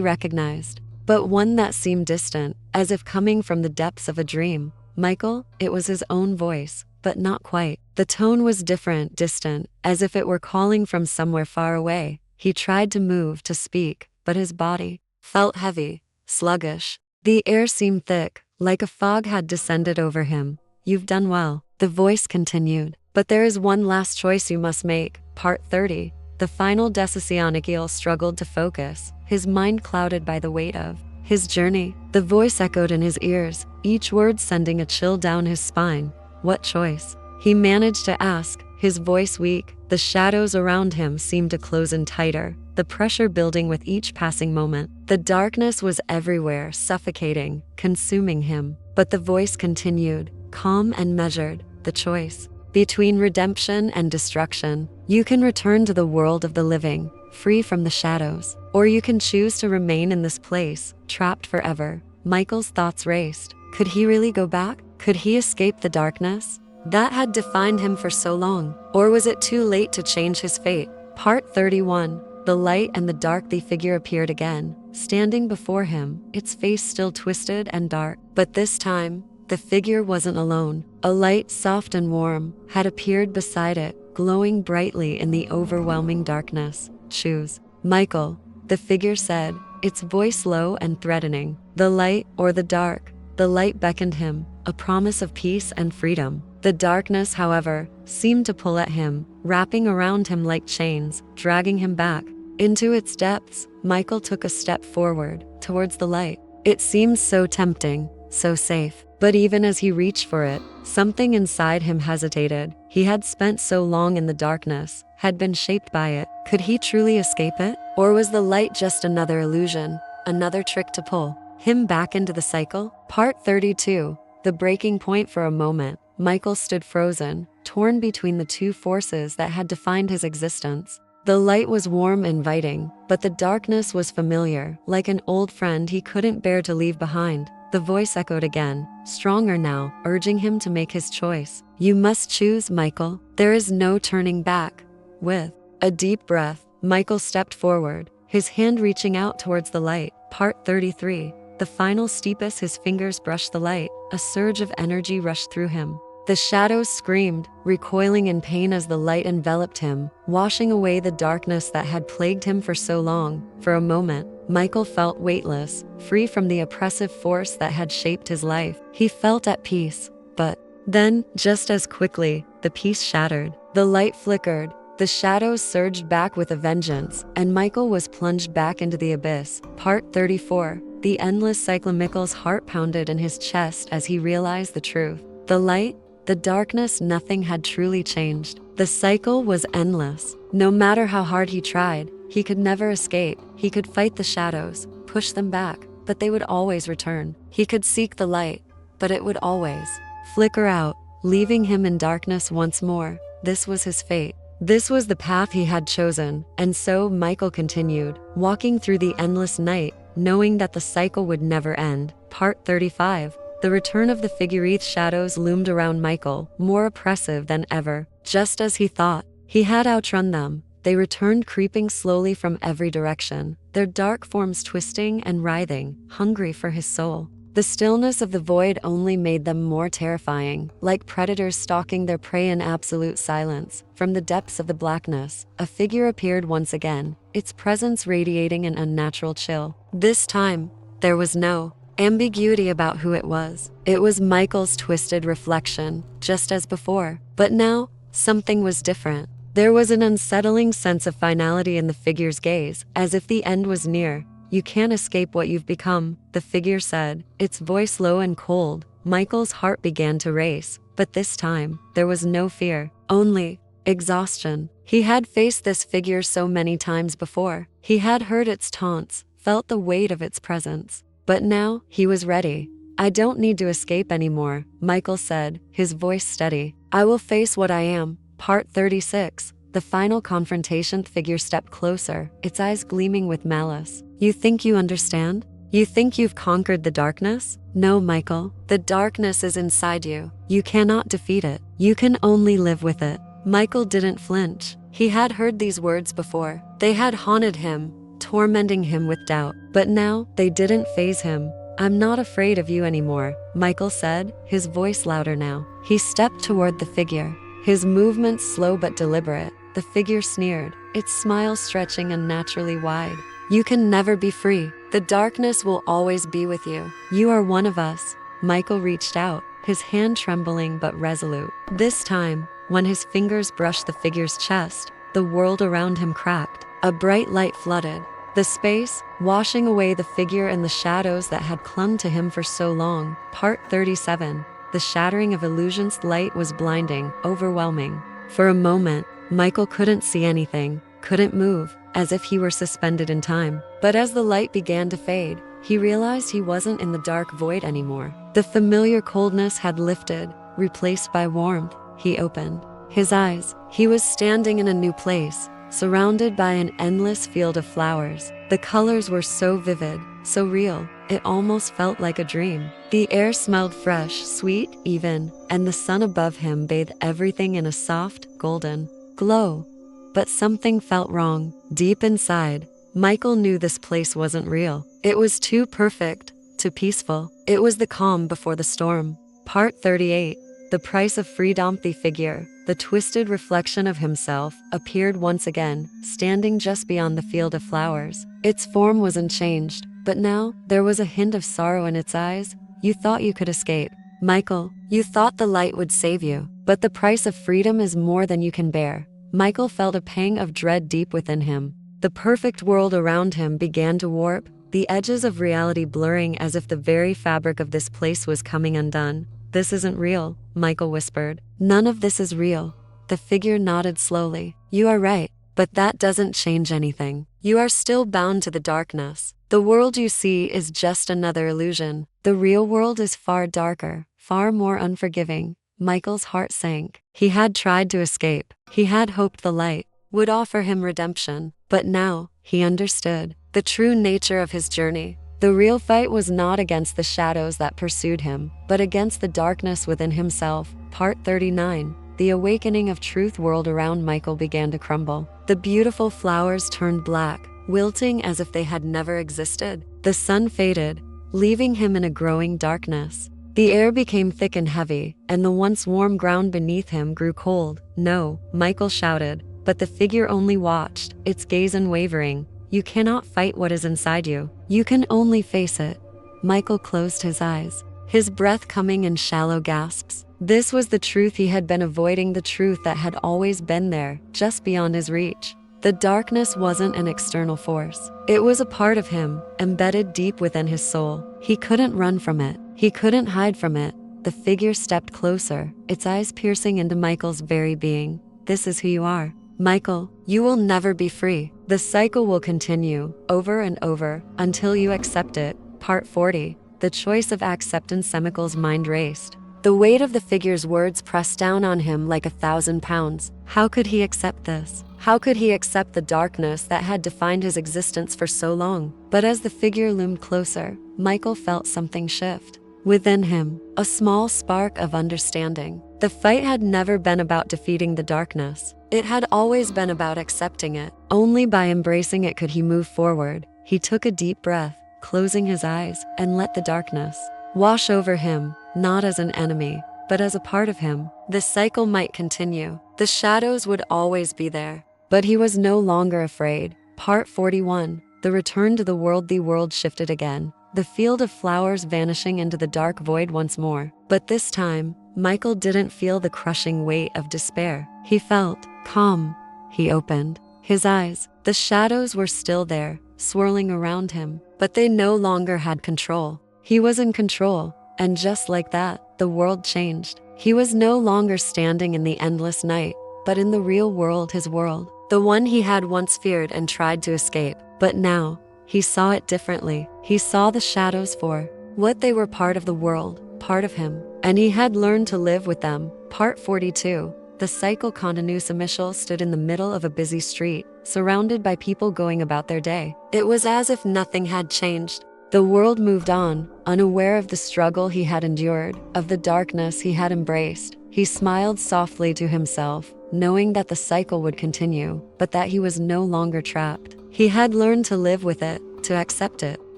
recognized, but one that seemed distant, as if coming from the depths of a dream. Michael, it was his own voice, but not quite. The tone was different, distant, as if it were calling from somewhere far away. He tried to move, to speak, but his body felt heavy, sluggish. The air seemed thick, like a fog had descended over him. "You've done well," the voice continued. "But there is one last choice you must make." Part 30. The final decision. Michael struggled to focus, his mind clouded by the weight of his journey. The voice echoed in his ears, each word sending a chill down his spine. "What choice?" he managed to ask, his voice weak. The shadows around him seemed to close in tighter, the pressure building with each passing moment. The darkness was everywhere, suffocating, consuming him. But the voice continued, calm and measured. "The choice between redemption and destruction. You can return to the world of the living, free from the shadows. Or you can choose to remain in this place, trapped forever. Michael's thoughts raced. Could he really go back? Could he escape the darkness that had defined him for so long? Or was it too late to change his fate? Part 31. The light and the dark. The figure appeared again, standing before him, its face still twisted and dark. But this time, the figure wasn't alone. A light, soft and warm, had appeared beside it, glowing brightly in the overwhelming darkness. Choose. Michael, the figure said, its voice low and threatening. The light or the dark? The light beckoned him, a promise of peace and freedom. The darkness, however, seemed to pull at him, wrapping around him like chains, dragging him back into its depths. Michael took a step forward, towards the light. It seemed so tempting, so safe. But even as he reached for it, something inside him hesitated. He had spent so long in the darkness, had been shaped by it. Could he truly escape it? Or was the light just another illusion, another trick to pull him back into the cycle? Part 32. The breaking point. For a moment, Michael stood frozen, torn between the two forces that had defined his existence. The light was warm, inviting, but the darkness was familiar, like an old friend he couldn't bear to leave behind. The voice echoed again, stronger now, urging him to make his choice. You must choose, Michael. There is no turning back. With a deep breath, Michael stepped forward, his hand reaching out towards the light. Part 33. The final steepest. His fingers brushed the light. A surge of energy rushed through him. The shadows screamed, recoiling in pain as the light enveloped him, washing away the darkness that had plagued him for so long. For a moment, Michael felt weightless, free from the oppressive force that had shaped his life. He felt at peace, but then, just as quickly, the peace shattered. The light flickered, the shadows surged back with a vengeance, and Michael was plunged back into the abyss. Part 34. The endless cycle. Michael's heart pounded in his chest as he realized the truth. The light, the darkness, nothing had truly changed. The cycle was endless. No matter how hard he tried, he could never escape. He could fight the shadows, push them back, but they would always return. He could seek the light, but it would always flicker out, leaving him in darkness once more. This was his fate. This was the path he had chosen. And so Michael continued, walking through the endless night, knowing that the cycle would never end. Part 35. The return of the figure. Shadows loomed around Michael, more oppressive than ever. Just as he thought he had outrun them, they returned, creeping slowly from every direction, their dark forms twisting and writhing, hungry for his soul. The stillness of the void only made them more terrifying, like predators stalking their prey in absolute silence. From the depths of the blackness, a figure appeared once again, its presence radiating an unnatural chill. This time, there was no ambiguity about who it was. It was Michael's twisted reflection, just as before. But now, something was different. There was an unsettling sense of finality in the figure's gaze, as if the end was near. You can't escape what you've become, the figure said, its voice low and cold. Michael's heart began to race, but this time, there was no fear, only exhaustion. He had faced this figure so many times before. He had heard its taunts, felt the weight of its presence. But now, he was ready. I don't need to escape anymore, Michael said, his voice steady. I will face what I am. Part 36. The final confrontation. The figure stepped closer, its eyes gleaming with malice. You think you understand? You think you've conquered the darkness? No, Michael. The darkness is inside you. You cannot defeat it. You can only live with it. Michael didn't flinch. He had heard these words before. They had haunted him, tormenting him with doubt. But now, they didn't faze him. I'm not afraid of you anymore, Michael said, his voice louder now. He stepped toward the figure, his movements slow but deliberate. The figure sneered, its smile stretching unnaturally wide. You can never be free. The darkness will always be with you. You are one of us. Michael reached out, his hand trembling but resolute. This time, when his fingers brushed the figure's chest, the world around him cracked. A bright light flooded the space, washing away the figure and the shadows that had clung to him for so long. Part 37. The shattering of illusions. Light was blinding, overwhelming. For a moment, Michael couldn't see anything, couldn't move, as if he were suspended in time. But as the light began to fade, he realized he wasn't in the dark void anymore. The familiar coldness had lifted, replaced by warmth. He opened his eyes. He was standing in a new place, surrounded by an endless field of flowers. The colors were so vivid, so real, it almost felt like a dream. The air smelled fresh, sweet, even, and the sun above him bathed everything in a soft, golden glow. But something felt wrong. Deep inside, Michael knew this place wasn't real. It was too perfect, too peaceful. It was the calm before the storm. Part 38. The price of freedom. The figure, the twisted reflection of himself, appeared once again, standing just beyond the field of flowers. Its form wasn't changed, but now there was a hint of sorrow in its eyes. You thought you could escape, Michael. You thought the light would save you, but the price of freedom is more than you can bear. Michael felt a pang of dread deep within him. The perfect world around him began to warp, the edges of reality blurring as if the very fabric of this place was coming undone. This isn't real, Michael whispered. None of this is real. The figure nodded slowly. You are right, but that doesn't change anything. You are still bound to the darkness. The world you see is just another illusion. The real world is far darker, far more unforgiving. Michael's heart sank. He had tried to escape. He had hoped the light would offer him redemption. But now, he understood the true nature of his journey. The real fight was not against the shadows that pursued him, but against the darkness within himself. Part 39. The awakening of truth. World around Michael began to crumble. The beautiful flowers turned black, wilting as if they had never existed. The sun faded, leaving him in a growing darkness. The air became thick and heavy, and the once warm ground beneath him grew cold. No, Michael shouted, but the figure only watched, its gaze unwavering. You cannot fight what is inside you. You can only face it. Michael closed his eyes, his breath coming in shallow gasps. This was the truth he had been avoiding, the truth that had always been there, just beyond his reach. The darkness wasn't an external force. It was a part of him, embedded deep within his soul. He couldn't run from it. He couldn't hide from it. The figure stepped closer, its eyes piercing into Michael's very being. This is who you are, Michael. You will never be free. The cycle will continue, over and over, until you accept it. Part 40. The choice of acceptance. Michael's mind raced. The weight of the figure's words pressed down on him like 1,000 pounds. How could he accept this? How could he accept the darkness that had defined his existence for so long? But as the figure loomed closer, Michael felt something shift. Within him, a small spark of understanding. The fight had never been about defeating the darkness. It had always been about accepting it. Only by embracing it could he move forward. He took a deep breath, closing his eyes, and let the darkness wash over him, not as an enemy, but as a part of him. The cycle might continue. The shadows would always be there. But he was no longer afraid. Part 41. The return to the world. The world shifted again, the field of flowers vanishing into the dark void once more. But this time, Michael didn't feel the crushing weight of despair. He felt calm. He opened his eyes. The shadows were still there, swirling around him, but they no longer had control. He was in control, and just like that, the world changed. He was no longer standing in the endless night, but in the real world, his world, the one he had once feared and tried to escape. But now, he saw it differently. He saw the shadows for what they were: part of the world, part of him, and he had learned to live with them. Part 42. The cycle continues. Michael stood in the middle of a busy street, surrounded by people going about their day. It was as if nothing had changed. The world moved on, unaware of the struggle he had endured, of the darkness he had embraced. He smiled softly to himself, knowing that the cycle would continue, but that he was no longer trapped. He had learned to live with it, to accept it.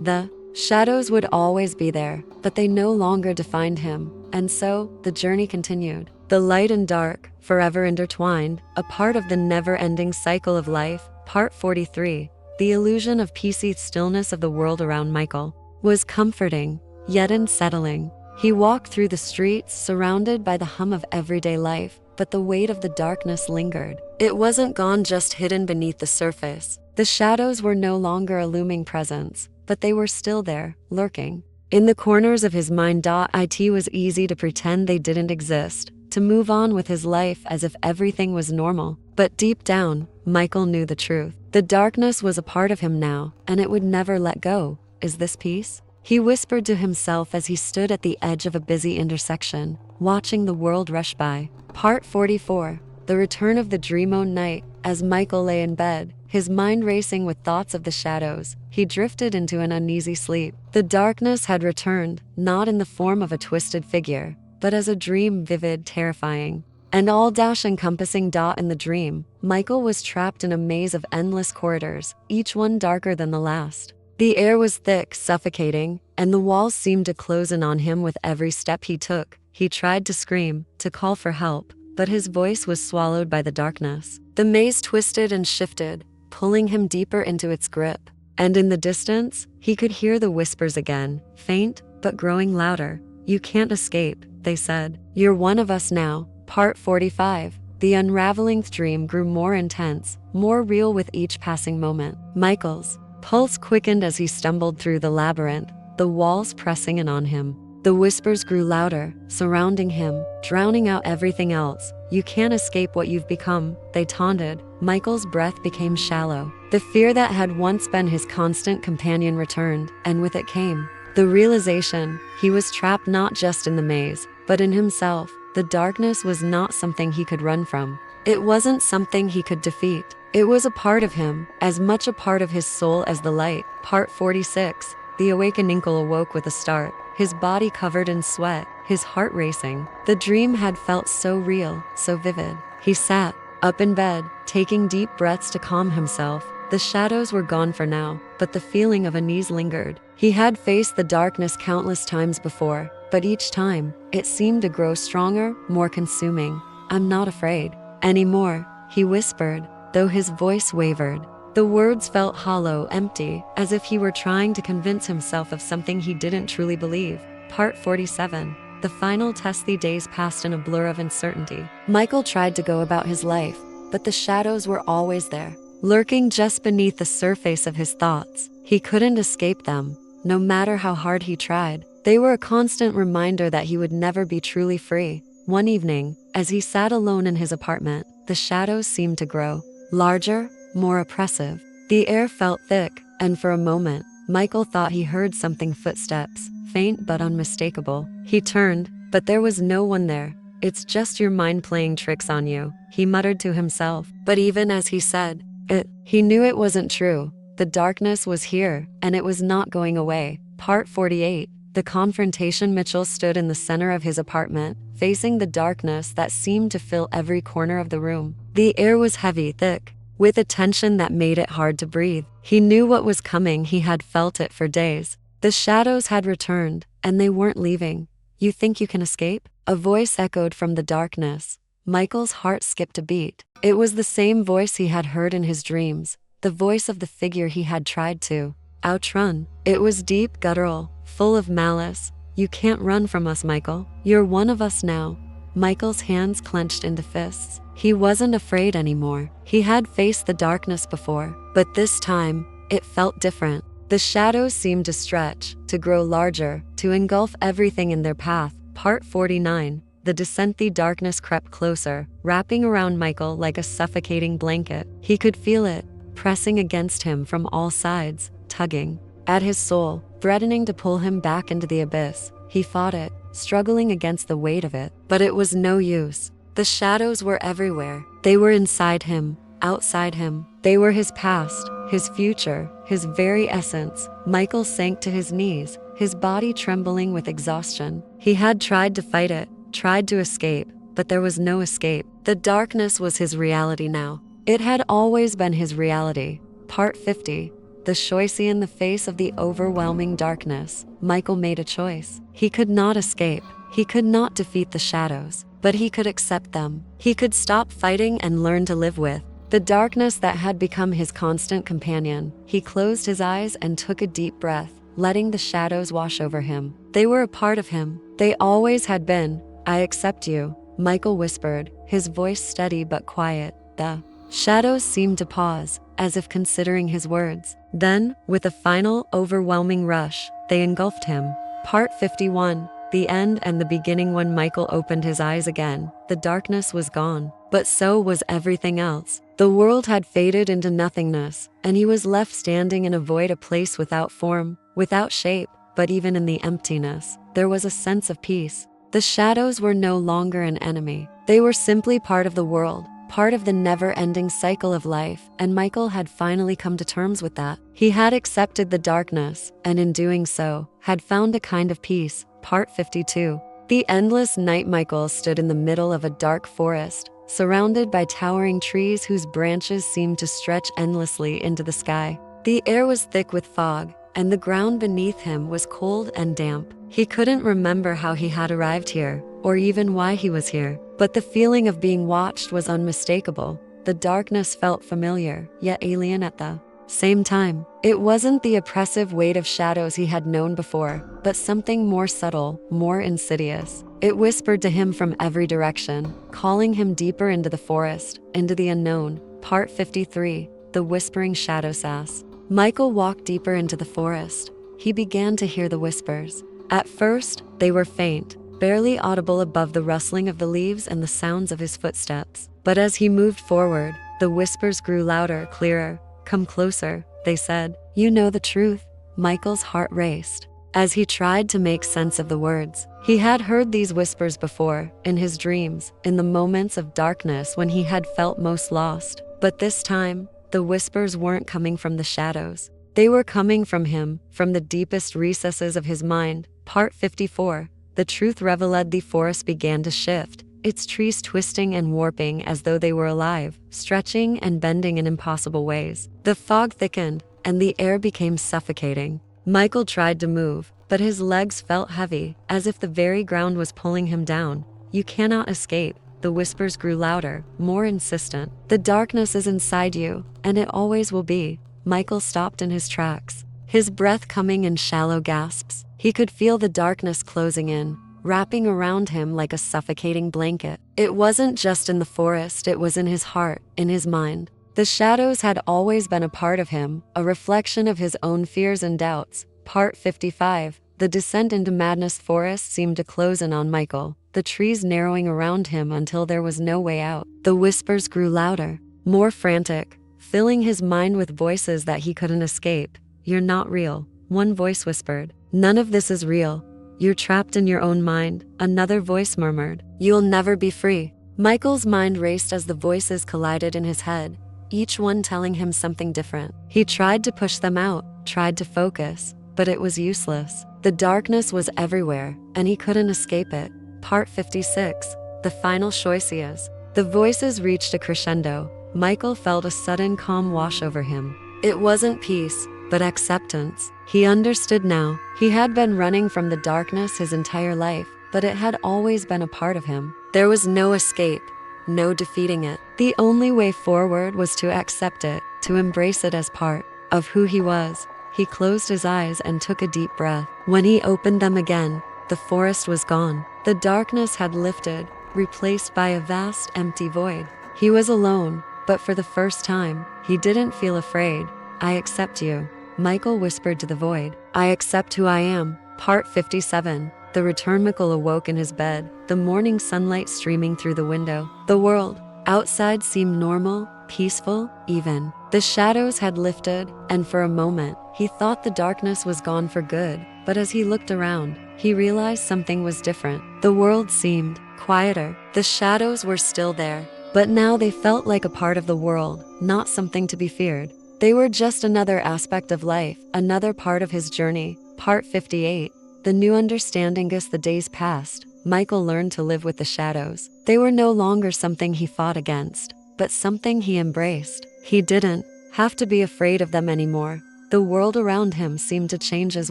The shadows would always be there, but they no longer defined him. And so, the journey continued. The light and dark, forever intertwined, a part of the never-ending cycle of life. Part 43. The illusion of peaceful stillness of the world around Michael was comforting, yet unsettling. He walked through the streets, surrounded by the hum of everyday life, but the weight of the darkness lingered. It wasn't gone, just hidden beneath the surface. The shadows were no longer a looming presence, but they were still there, lurking in the corners of his mind. It was easy to pretend they didn't exist, to move on with his life as if everything was normal. But deep down, Michael knew the truth. The darkness was a part of him now, and it would never let go. Is this peace? He whispered to himself as he stood at the edge of a busy intersection, watching the world rush by. Part 44. The return of the dream. Night. As Michael lay in bed, his mind racing with thoughts of the shadows, he drifted into an uneasy sleep. The darkness had returned, not in the form of a twisted figure, but as a dream, vivid, terrifying. And all-encompassing in the dream, Michael was trapped in a maze of endless corridors, each one darker than the last. The air was thick, suffocating, and the walls seemed to close in on him with every step he took. He tried to scream, to call for help, but his voice was swallowed by the darkness. The maze twisted and shifted, pulling him deeper into its grip. And in the distance, he could hear the whispers again, faint but growing louder. "You can't escape," they said. "You're one of us now." Part 45. The unraveling dream grew more intense, more real with each passing moment. Michael's pulse quickened as he stumbled through the labyrinth, the walls pressing in on him. The whispers grew louder, surrounding him, drowning out everything else. "You can't escape what you've become," they taunted. Michael's breath became shallow. The fear that had once been his constant companion returned, and with it came the realization he was trapped not just in the maze, but in himself. The darkness was not something he could run from. It wasn't something he could defeat. It was a part of him, as much a part of his soul as the light. Part 46. The awakening awoke with a start, his body covered in sweat, his heart racing. The dream had felt so real, so vivid. He sat up in bed, taking deep breaths to calm himself. The shadows were gone for now, but the feeling of unease lingered. He had faced the darkness countless times before, but each time, it seemed to grow stronger, more consuming. "I'm not afraid anymore," he whispered, though his voice wavered. The words felt hollow, empty, as if he were trying to convince himself of something he didn't truly believe. Part 47. The final test. The days passed in a blur of uncertainty. Michael tried to go about his life, but the shadows were always there, lurking just beneath the surface of his thoughts. He couldn't escape them, no matter how hard he tried. They were a constant reminder that he would never be truly free. One evening, as he sat alone in his apartment, the shadows seemed to grow larger, more oppressive. The air felt thick, and for a moment, Michael thought he heard something: footsteps, faint but unmistakable. He turned, but there was no one there. "It's just your mind playing tricks on you," he muttered to himself. But even as he said it, he knew it wasn't true. The darkness was here, and it was not going away. Part 48. The confrontation. Mitchell stood in the center of his apartment, facing the darkness that seemed to fill every corner of the room. The air was heavy, thick, with a tension that made it hard to breathe. He knew what was coming. He had felt it for days. The shadows had returned, and they weren't leaving. "You think you can escape?" A voice echoed from the darkness. Michael's heart skipped a beat. It was the same voice he had heard in his dreams, the voice of the figure he had tried to outrun. It was deep, guttural, full of malice. "You can't run from us, Michael. You're one of us now." Michael's hands clenched into fists. He wasn't afraid anymore. He had faced the darkness before, but this time, it felt different. The shadows seemed to stretch, to grow larger, to engulf everything in their path. Part 49. The descent. The darkness crept closer, wrapping around Michael like a suffocating blanket. He could feel it, pressing against him from all sides, tugging at his soul, threatening to pull him back into the abyss. He fought it, struggling against the weight of it, but it was no use. The shadows were everywhere. They were inside him, outside him. They were his past, his future, his very essence. Michael sank to his knees, his body trembling with exhaustion. He had tried to fight it, tried to escape, but there was no escape. The darkness was his reality now. It had always been his reality. Part 50. The choice. In the face of the overwhelming darkness, Michael made a choice. He could not escape. He could not defeat the shadows, but he could accept them. He could stop fighting and learn to live with the darkness that had become his constant companion. He closed his eyes and took a deep breath, letting the shadows wash over him. They were a part of him. They always had been. "I accept you," Michael whispered, his voice steady but quiet. The shadows seemed to pause, as if considering his words. Then, with a final, overwhelming rush, they engulfed him. Part 51. The end and the beginning. When Michael opened his eyes again, the darkness was gone, but so was everything else. The world had faded into nothingness, and he was left standing in a void, a place without form, without shape. But even in the emptiness, there was a sense of peace. The shadows were no longer an enemy. They were simply part of the world, part of the never-ending cycle of life, and Michael had finally come to terms with that. He had accepted the darkness, and in doing so, had found a kind of peace. Part 52. The endless night. Michael stood in the middle of a dark forest, surrounded by towering trees whose branches seemed to stretch endlessly into the sky. The air was thick with fog, and the ground beneath him was cold and damp. He couldn't remember how he had arrived here, or even why he was here, but the feeling of being watched was unmistakable. The darkness felt familiar, yet alien at the same time. It wasn't the oppressive weight of shadows he had known before, but something more subtle, more insidious. It whispered to him from every direction, calling him deeper into the forest, into the unknown. Part 53. The Whispering Shadow Sass. Michael walked deeper into the forest. He began to hear the whispers. At first, they were faint, barely audible above the rustling of the leaves and the sounds of his footsteps. But as he moved forward, the whispers grew louder, clearer. "Come closer," they said. "You know the truth." Michael's heart raced as he tried to make sense of the words. He had heard these whispers before, in his dreams, in the moments of darkness when he had felt most lost. But this time, the whispers weren't coming from the shadows. They were coming from him, from the deepest recesses of his mind. Part 54. The truth revealed. The forest began to shift, its trees twisting and warping as though they were alive, stretching and bending in impossible ways. The fog thickened, and the air became suffocating. Michael tried to move, but his legs felt heavy, as if the very ground was pulling him down. "You cannot escape." The whispers grew louder, more insistent. "The darkness is inside you, and it always will be." Michael stopped in his tracks, his breath coming in shallow gasps. He could feel the darkness closing in, wrapping around him like a suffocating blanket. It wasn't just in the forest, it was in his heart, in his mind. The shadows had always been a part of him, a reflection of his own fears and doubts. Part 55. The descent into madness. Forest seemed to close in on Michael, the trees narrowing around him until there was no way out. The whispers grew louder, more frantic, filling his mind with voices that he couldn't escape. "You're not real," one voice whispered. "None of this is real. You're trapped in your own mind," another voice murmured. "You'll never be free." Michael's mind raced as the voices collided in his head, each one telling him something different. He tried to push them out, tried to focus, but it was useless. The darkness was everywhere, and he couldn't escape it. Part 56. The final choices. The voices reached a crescendo. Michael felt a sudden calm wash over him. It wasn't peace, but acceptance. He understood now. He had been running from the darkness his entire life, but it had always been a part of him. There was no escape, no defeating it. The only way forward was to accept it, to embrace it as part of who he was. He closed his eyes and took a deep breath. When he opened them again, the forest was gone. The darkness had lifted, replaced by a vast, empty void. He was alone, but for the first time, he didn't feel afraid. "I accept you," Michael whispered to the void. "I accept who I am." Part 57. The return. Michael awoke in his bed, the morning sunlight streaming through the window. The world outside seemed normal, peaceful, even. The shadows had lifted, and for a moment, he thought the darkness was gone for good. But as he looked around, he realized something was different. The world seemed quieter. The shadows were still there, but now they felt like a part of the world, not something to be feared. They were just another aspect of life, another part of his journey. Part 58. The new understanding. As the days passed, Michael learned to live with the shadows. They were no longer something he fought against, but something he embraced. He didn't have to be afraid of them anymore. The world around him seemed to change as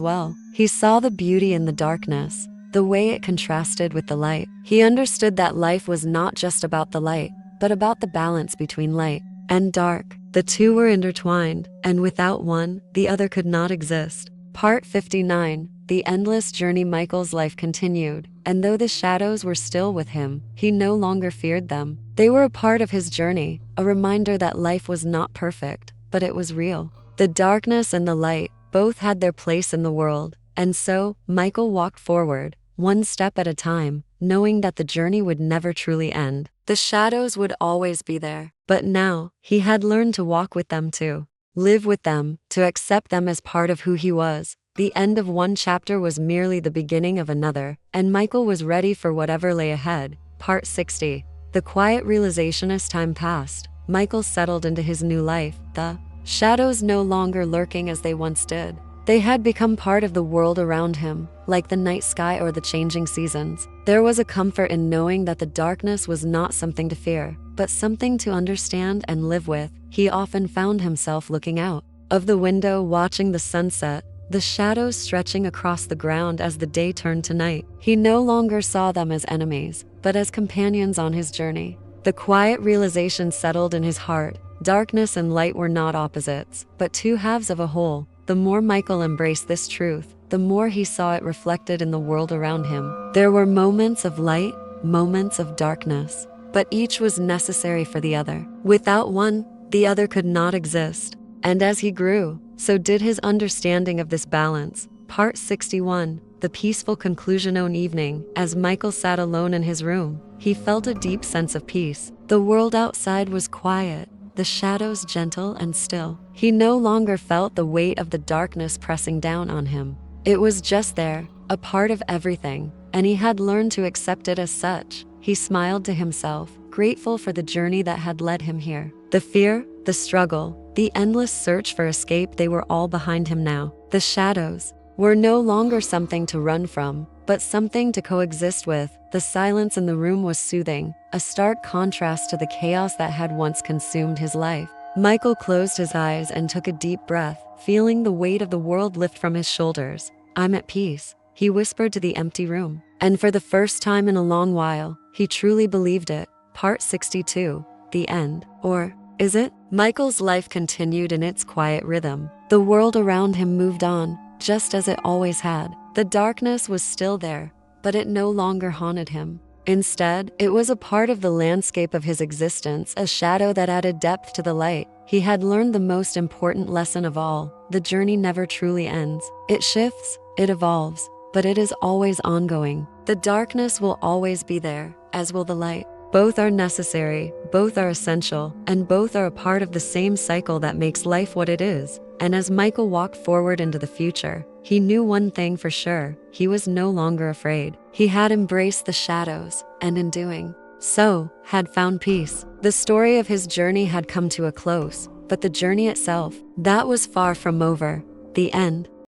well. He saw the beauty in the darkness, the way it contrasted with the light. He understood that life was not just about the light, but about the balance between light and dark. The two were intertwined, and without one, the other could not exist. Part 59. The endless journey. Michael's life continued, and though the shadows were still with him, he no longer feared them. They were a part of his journey, a reminder that life was not perfect, but it was real. The darkness and the light both had their place in the world, and so Michael walked forward, one step at a time, knowing that the journey would never truly end. The shadows would always be there, but now he had learned to walk with them too, live with them, to accept them as part of who he was. The end of one chapter was merely the beginning of another, and Michael was ready for whatever lay ahead. Part 60. The quiet realization as time passed, Michael settled into his new life, the shadows no longer lurking as they once did. They had become part of the world around him, like the night sky or the changing seasons. There was a comfort in knowing that the darkness was not something to fear, but something to understand and live with. He often found himself looking out of the window, watching the sunset, the shadows stretching across the ground as the day turned to night. He no longer saw them as enemies, but as companions on his journey. The quiet realization settled in his heart. Darkness and light were not opposites, but two halves of a whole. The more Michael embraced this truth, the more he saw it reflected in the world around him. There were moments of light, moments of darkness, but each was necessary for the other. Without one, the other could not exist. And as he grew, so did his understanding of this balance. Part 61, the peaceful conclusion. One evening, as Michael sat alone in his room, he felt a deep sense of peace. The world outside was quiet, the shadows gentle and still. He no longer felt the weight of the darkness pressing down on him. It was just there, a part of everything, and he had learned to accept it as such. He smiled to himself, grateful for the journey that had led him here. The fear, the struggle, the endless search for escape, they were all behind him now. The shadows were no longer something to run from, but something to coexist with. The silence in the room was soothing, a stark contrast to the chaos that had once consumed his life. Michael closed his eyes and took a deep breath, feeling the weight of the world lift from his shoulders. "I'm at peace," he whispered to the empty room. And for the first time in a long while, he truly believed it. Part 62, the end. Or is it? Michael's life continued in its quiet rhythm. The world around him moved on, just as it always had. The darkness was still there, but it no longer haunted him. Instead, it was a part of the landscape of his existence, a shadow that added depth to the light. He had learned the most important lesson of all: the journey never truly ends. It shifts, it evolves, but it is always ongoing. The darkness will always be there, as will the light. Both are necessary, both are essential, and both are a part of the same cycle that makes life what it is. And as Michael walked forward into the future, he knew one thing for sure: he was no longer afraid. He had embraced the shadows, and in doing so, had found peace. The story of his journey had come to a close, but the journey itself, that was far from over. The end.